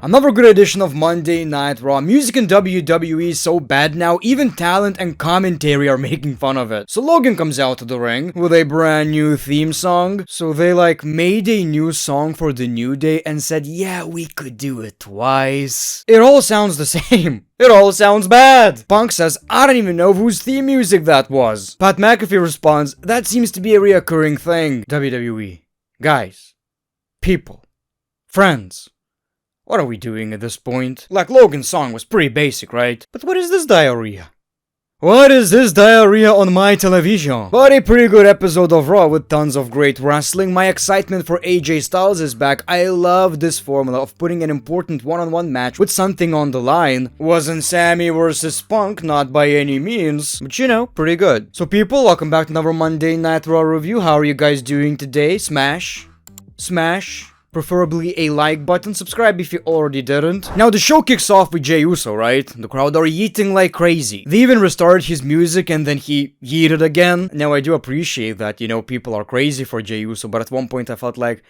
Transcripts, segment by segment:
Another good edition of Monday Night Raw. Music in WWE is so bad now, even talent and commentary are making fun of it. So Logan comes out to the ring with a brand new theme song. So they made a new song for the New Day and said, yeah, we could do it twice. It all sounds the same. It all sounds bad. Punk says, I don't even know whose theme music that was. Pat McAfee responds, that seems to be a reoccurring thing. WWE. Guys. People. Friends. What are we doing at this point? Logan's song was pretty basic, right? But what is this diarrhea? What is this diarrhea on my television? But a pretty good episode of Raw with tons of great wrestling. My excitement for AJ Styles is back. I love this formula of putting an important one-on-one match with something on the line. Wasn't Sammy versus Punk, not by any means, but you know, pretty good. So people, welcome back to another Monday Night Raw review. How are you guys doing today? Smash. Preferably a like button, subscribe if you already didn't. Now the show kicks off with Jey Uso, right? The crowd are yeeting like crazy. They even restarted his music and then he yeeted again. Now I do appreciate that, you know, people are crazy for Jey Uso, but at one point I felt like,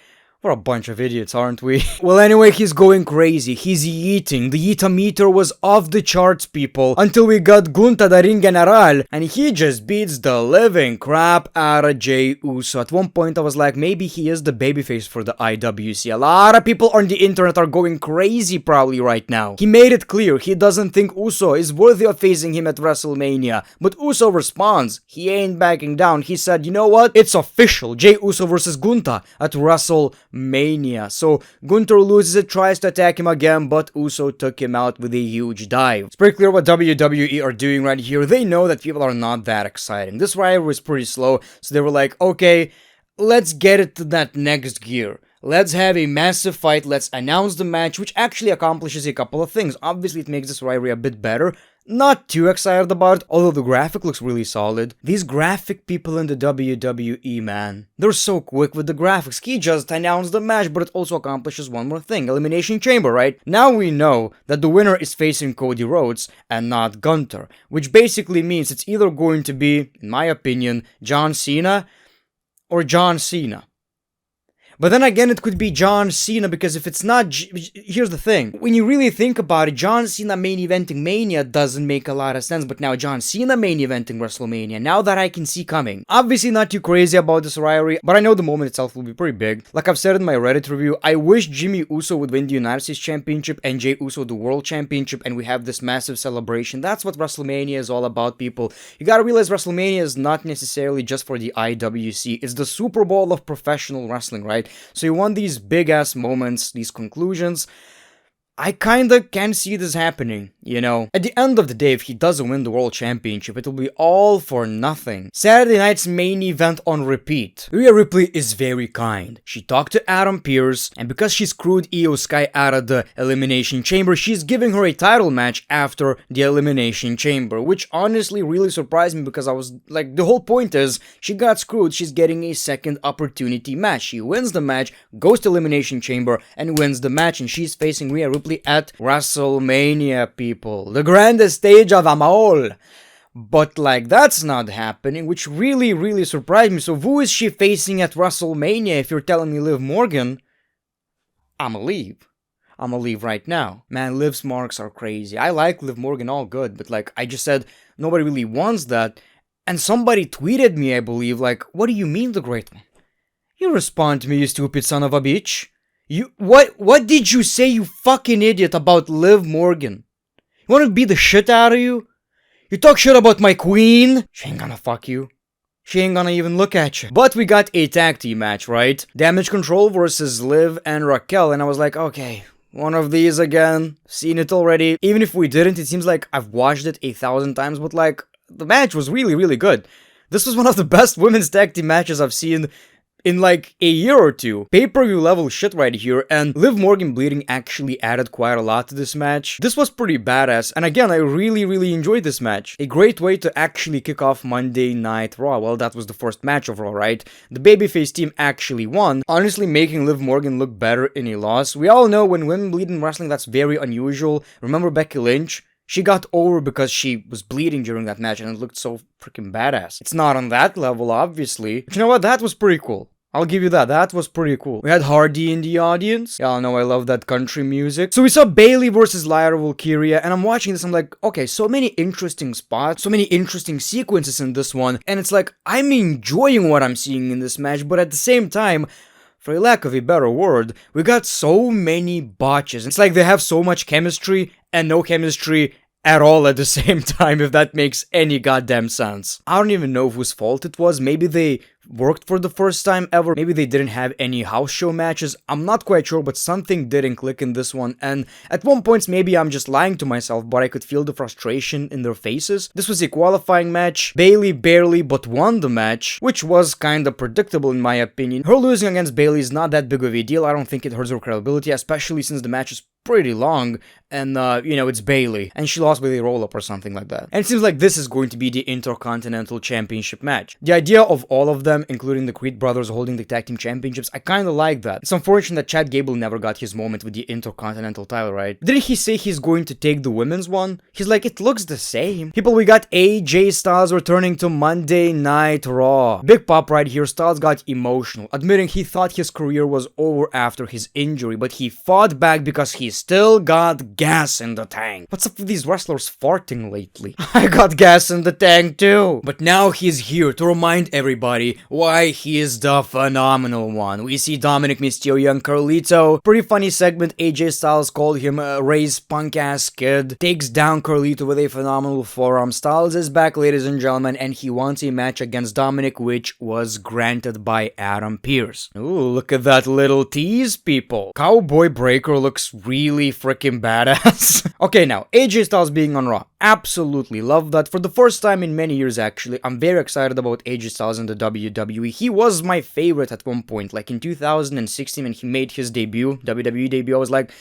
we're a bunch of idiots, aren't we? Well, anyway, he's going crazy. He's yeeting. The yeetometer was off the charts, people, until we got Gunta the Ring General, and he just beats the living crap out of Jey Uso. At one point, I was like, maybe he is the babyface for the IWC. A lot of people on the internet are going crazy probably right now. He made it clear he doesn't think Uso is worthy of facing him at WrestleMania, but Uso responds. He ain't backing down. He said, you know what? It's official. Jey Uso versus Gunta at WrestleMania. So Gunther loses it, tries to attack him again, but Uso took him out with a huge dive. It's pretty clear what WWE are doing right here. They know that people are not that exciting. This rivalry was pretty slow, so they were like, okay, let's get it to that next gear. Let's have a massive fight, let's announce the match, which actually accomplishes a couple of things. Obviously, it makes this rivalry a bit better. Not too excited about it, although the graphic looks really solid. These graphic people in the WWE, man. They're so quick with the graphics. He just announced the match, but it also accomplishes one more thing. Elimination Chamber, right? Now we know that the winner is facing Cody Rhodes and not Gunther, which basically means it's either going to be, in my opinion, John Cena or John Cena. But then again, it could be John Cena, because if it's not, here's the thing. When you really think about it, John Cena main eventing Mania doesn't make a lot of sense, but now John Cena main eventing WrestleMania, now that I can see coming. Obviously not too crazy about this rivalry, but I know the moment itself will be pretty big. Like I've said in my Reddit review, I wish Jimmy Uso would win the United States Championship and Jey Uso the World Championship, and we have this massive celebration. That's what WrestleMania is all about, people. You gotta realize WrestleMania is not necessarily just for the IWC, it's the Super Bowl of professional wrestling, right? So you want these big-ass moments, these conclusions. I kinda can see this happening, you know. At the end of the day, if he doesn't win the World Championship, it will be all for nothing. Saturday night's main event on repeat. Rhea Ripley is very kind. She talked to Adam Pearce, and because she screwed Io Sky out of the Elimination Chamber, she's giving her a title match after the Elimination Chamber, which honestly really surprised me, because I was like, the whole point is, she got screwed, she's getting a second opportunity match. She wins the match, goes to Elimination Chamber, and wins the match, and she's facing Rhea Ripley at WrestleMania, people. The grandest stage of them all. But that's not happening, which really surprised me. So who is she facing at WrestleMania if you're telling me Liv Morgan? I'ma leave right now. Man, Liv's marks are crazy. I like Liv Morgan, all good, but I just said, nobody really wants that. And somebody tweeted me, I believe, what do you mean, the great one? You respond to me, you stupid son of a bitch. What did you say, you fucking idiot, about Liv Morgan? You wanna beat the shit out of you? You talk shit about my queen? She ain't gonna fuck you. She ain't gonna even look at you. But we got a tag team match, right? Damage Control versus Liv and Raquel, and I was like, okay, one of these again. Seen it already. Even if we didn't, it seems like I've watched it 1,000 times, but the match was really good. This was one of the best women's tag team matches I've seen in a year or two. Pay-per-view level shit right here, and Liv Morgan bleeding actually added quite a lot to this match. This was pretty badass, and again, I really enjoyed this match. A great way to actually kick off Monday Night Raw. Well, that was the first match of Raw, right? The babyface team actually won, honestly making Liv Morgan look better in a loss. We all know when women bleed in wrestling, that's very unusual. Remember Becky Lynch? She got over because she was bleeding during that match, and it looked so freaking badass. It's not on that level, obviously. But you know what? That was pretty cool. I'll give you that. That was pretty cool. We had Hardy in the audience. Y'all know I love that country music. So we saw Bailey versus Lyra Valkyria, and I'm watching this, I'm like, okay, so many interesting spots, so many interesting sequences in this one, and it's like, I'm enjoying what I'm seeing in this match, but at the same time, for a lack of a better word, we got so many botches. It's like they have so much chemistry and no chemistry at all at the same time, if that makes any goddamn sense. I don't even know whose fault it was. Maybe they worked for the first time ever. Maybe they didn't have any house show matches. I'm not quite sure, but something didn't click in this one. And at one point, maybe I'm just lying to myself, but I could feel the frustration in their faces. This was a qualifying match. Bailey barely but won the match, which was kinda predictable in my opinion. Her losing against Bailey is not that big of a deal. I don't think it hurts her credibility, especially since the match is pretty long, and you know, it's Bailey, and she lost with a roll-up or something like that. And it seems like this is going to be the Intercontinental Championship match. The idea of all of them, including the Creed brothers holding the tag team championships, I kinda like that. It's unfortunate that Chad Gable never got his moment with the Intercontinental title, right? Didn't he say he's going to take the women's one? He's like, it looks the same. People, we got AJ Styles returning to Monday Night Raw. Big pop right here. Styles got emotional, admitting he thought his career was over after his injury, but he fought back because he still got gas in the tank. What's up with these wrestlers farting lately? I got gas in the tank too. But now he's here to remind everybody why he is the phenomenal one. We see Dominic Mysterio and Carlito. Pretty funny segment. AJ Styles called him Ray's punk ass kid. Takes down Carlito with a phenomenal forearm. Styles is back, ladies and gentlemen, and he wants a match against Dominic, which was granted by Adam Pearce. Ooh, look at that little tease, people. Cowboy Breaker looks really freaking badass. Okay, now, AJ Styles being on Raw. Absolutely love that. For the first time in many years, actually, I'm very excited about AJ Styles in the WWE. He was my favorite at one point, like in 2016 when he made his debut, WWE debut. I was like,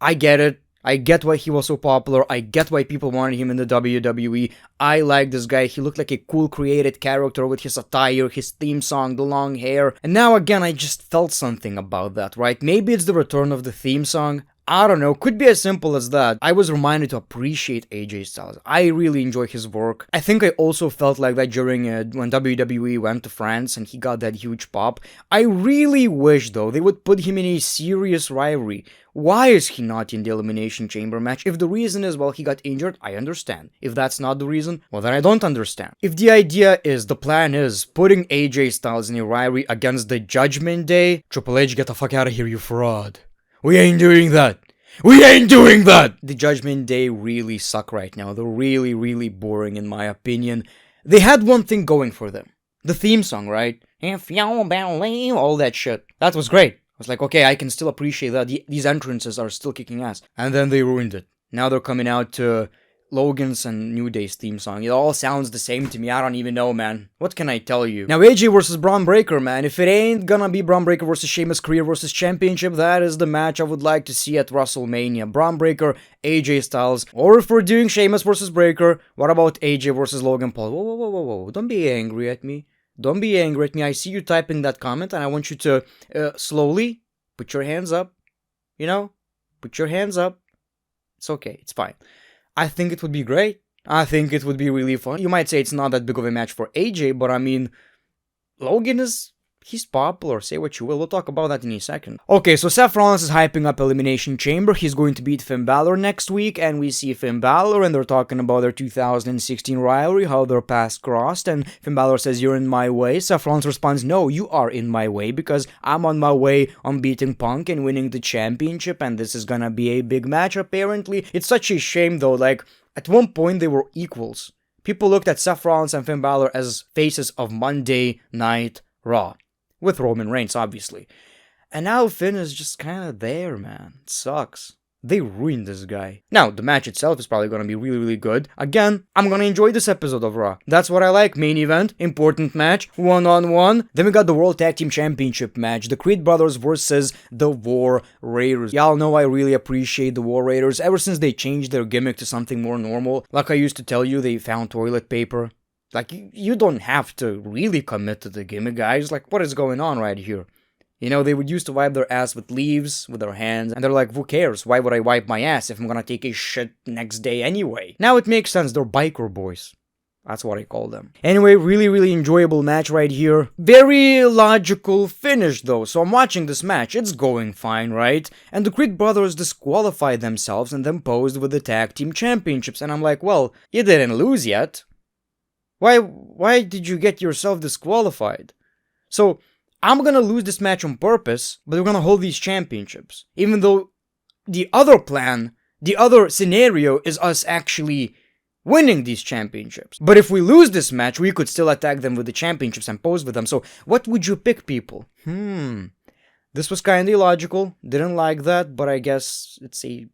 I get it. I get why he was so popular. I get why people wanted him in the WWE. I like this guy. He looked like a cool created character with his attire, his theme song, the long hair. And now again, I just felt something about that, right? Maybe it's the return of the theme song. I don't know, could be as simple as that. I was reminded to appreciate AJ Styles. I really enjoy his work. I think I also felt like that during when WWE went to France and he got that huge pop. I really wish though they would put him in a serious rivalry. Why is he not in the Elimination Chamber match? If the reason is, well, he got injured, I understand. If that's not the reason, well, then I don't understand. If the idea is, the plan is, putting AJ Styles in a rivalry against the Judgment Day, Triple H, get the fuck out of here, you fraud. We ain't doing that. We ain't doing that! The Judgment Day really suck right now. They're really, really boring in my opinion. They had one thing going for them. The theme song, right? If you believe, all that shit. That was great. I was like, okay, I can still appreciate that. These entrances are still kicking ass. And then they ruined it. Now they're coming out to Logan's and New Day's theme song. It all sounds the same to me. I don't even know, man. What can I tell you? Now, AJ versus Braun Breaker, man. If it ain't gonna be Braun Breaker versus Sheamus Career versus Championship, that is the match I would like to see at WrestleMania. Braun Breaker, AJ Styles. Or if we're doing Sheamus versus Breaker, what about AJ versus Logan Paul? Whoa, whoa, whoa, whoa, whoa. Don't be angry at me. Don't be angry at me. I see you typing that comment, and I want you to slowly put your hands up. You know? Put your hands up. It's okay. It's fine. I think it would be great. I think it would be really fun. You might say it's not that big of a match for AJ, but I mean, Logan he's popular, say what you will. We'll talk about that in a second. Okay, so Seth Rollins is hyping up Elimination Chamber. He's going to beat Finn Balor next week, and we see Finn Balor, and they're talking about their 2016 rivalry, how their paths crossed, and Finn Balor says, you're in my way. Seth Rollins responds, no, you are in my way, because I'm on my way on beating Punk and winning the championship, and this is gonna be a big match, apparently. It's such a shame, though, like, at one point they were equals. People looked at Seth Rollins and Finn Balor as faces of Monday Night Raw. With Roman Reigns, obviously. And now Finn is just kind of there, man. It sucks. They ruined this guy. Now, the match itself is probably going to be really, really good. Again, I'm going to enjoy this episode of Raw. That's what I like. Main event, important match, one-on-one. Then we got the World Tag Team Championship match. The Creed brothers versus the War Raiders. Y'all know I really appreciate the War Raiders. Ever since they changed their gimmick to something more normal. Like I used to tell you, they found toilet paper. Like, you don't have to really commit to the gimmick, guys. Like, what is going on right here? You know, they would used to wipe their ass with leaves, with their hands, and they're like, who cares? Why would I wipe my ass if I'm gonna take a shit next day anyway? Now it makes sense, they're biker boys. That's what I call them. Anyway, really enjoyable match right here. Very logical finish though. So I'm watching this match. It's going fine, right? And the Creed brothers disqualified themselves and then posed with the tag team championships. And I'm like, well, you didn't lose yet. Why did you get yourself disqualified? So I'm gonna lose this match on purpose, but we're gonna hold these championships. Even though the other plan, the other scenario is us actually winning these championships. But if we lose this match, we could still attack them with the championships and pose with them. So what would you pick, people? This was kinda illogical. Didn't like that, but I guess it's a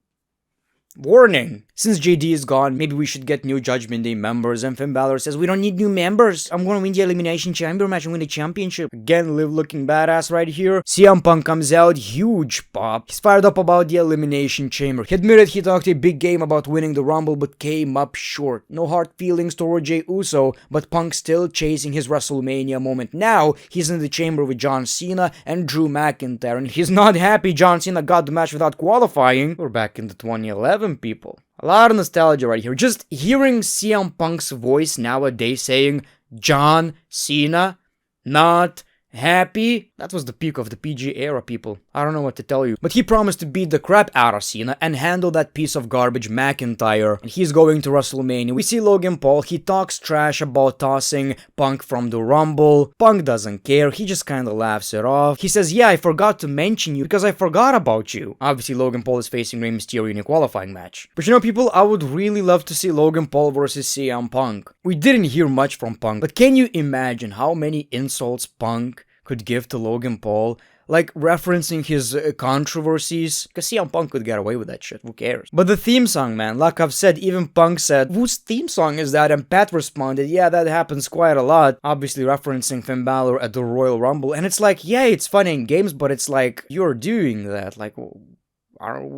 warning. Since JD is gone, maybe we should get new Judgment Day members, and Finn Balor says, we don't need new members. I'm gonna win the Elimination Chamber match and win the championship. Again, Liv looking badass right here. CM Punk comes out, huge pop. He's fired up about the Elimination Chamber. He admitted he talked a big game about winning the Rumble, but came up short. No hard feelings toward Jey Uso, but Punk still chasing his WrestleMania moment. Now, he's in the chamber with John Cena and Drew McIntyre, and he's not happy John Cena got the match without qualifying. We're back in the 2011, people. A lot of nostalgia right here. Just hearing CM Punk's voice nowadays saying, John Cena, not happy. That was the peak of the PG era, people. I don't know what to tell you. But he promised to beat the crap out of Cena and handle that piece of garbage McIntyre. And he's going to WrestleMania. We see Logan Paul. He talks trash about tossing Punk from the Rumble. Punk doesn't care. He just kind of laughs it off. He says, yeah, I forgot to mention you because I forgot about you. Obviously, Logan Paul is facing Rey Mysterio in a qualifying match. But you know, people, I would really love to see Logan Paul versus CM Punk. We didn't hear much from Punk, but can you imagine how many insults Punk could give to Logan Paul, like referencing his controversies? Because CM Punk could get away with that shit, who cares? But the theme song, man, like I've said, even Punk said, whose theme song is that? And Pat responded, yeah, that happens quite a lot, obviously referencing Finn Balor at the Royal Rumble. And it's like, yeah, it's fun in games, but it's like, you're doing that, like,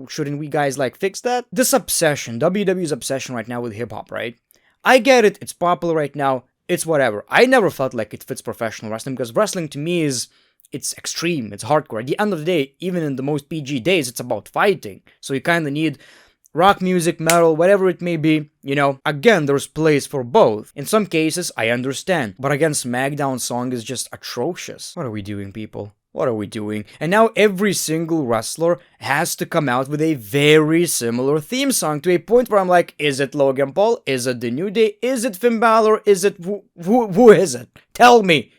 shouldn't we guys like fix that? This obsession, WWE's obsession right now with hip-hop, right? I get it, it's popular right now, it's whatever. I never felt like it fits professional wrestling, because wrestling to me it's extreme, it's hardcore. At the end of the day, even in the most PG days, it's about fighting. So you kind of need rock music, metal, whatever it may be, you know. Again, there's place for both. In some cases, I understand. But again, SmackDown song is just atrocious. What are we doing, people? What are we doing? And now every single wrestler has to come out with a very similar theme song, to a point where I'm like, is it Logan Paul? Is it The New Day? Is it Finn Balor? Is it who is it? Tell me.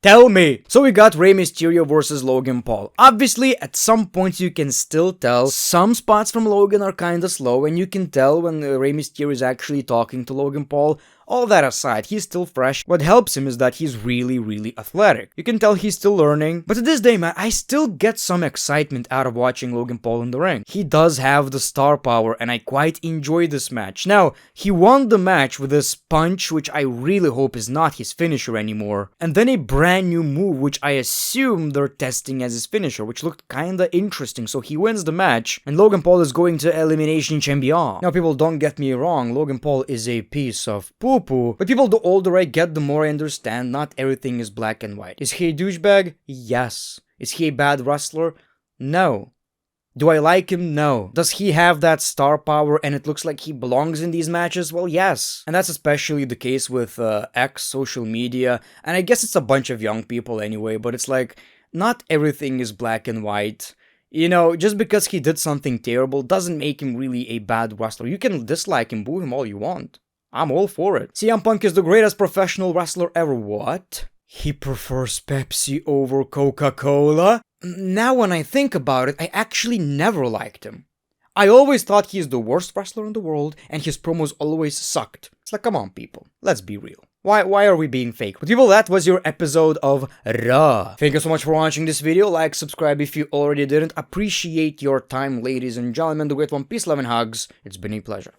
Tell me! So we got Rey Mysterio versus Logan Paul. Obviously, at some points you can still tell some spots from Logan are kinda slow, and you can tell when Rey Mysterio is actually talking to Logan Paul. All that aside, he's still fresh. What helps him is that he's really athletic. You can tell he's still learning. But to this day, man, I still get some excitement out of watching Logan Paul in the ring. He does have the star power, and I quite enjoy this match. Now, he won the match with this punch, which I really hope is not his finisher anymore. And then a brand new move, which I assume they're testing as his finisher, which looked kinda interesting. So he wins the match, and Logan Paul is going to Elimination Chamber. Now, people, don't get me wrong, Logan Paul is a piece of poo-poo. But people, the older I get, the more I understand not everything is black and white. Is he a douchebag? Yes. Is he a bad wrestler? No. Do I like him? No. Does he have that star power and it looks like he belongs in these matches? Well, yes. And that's especially the case with X, social media, and I guess it's a bunch of young people anyway, but it's like, not everything is black and white. You know, just because he did something terrible doesn't make him really a bad wrestler. You can dislike him, boo him all you want. I'm all for it. CM Punk is the greatest professional wrestler ever. What? He prefers Pepsi over Coca-Cola? Now when I think about it, I actually never liked him. I always thought he's the worst wrestler in the world, and his promos always sucked. It's like, come on, people. Let's be real. Why are we being fake? But people, that was your episode of Raw. Thank you so much for watching this video. Like, subscribe if you already didn't. Appreciate your time, ladies and gentlemen. The Great One, peace, love, and hugs. It's been a pleasure.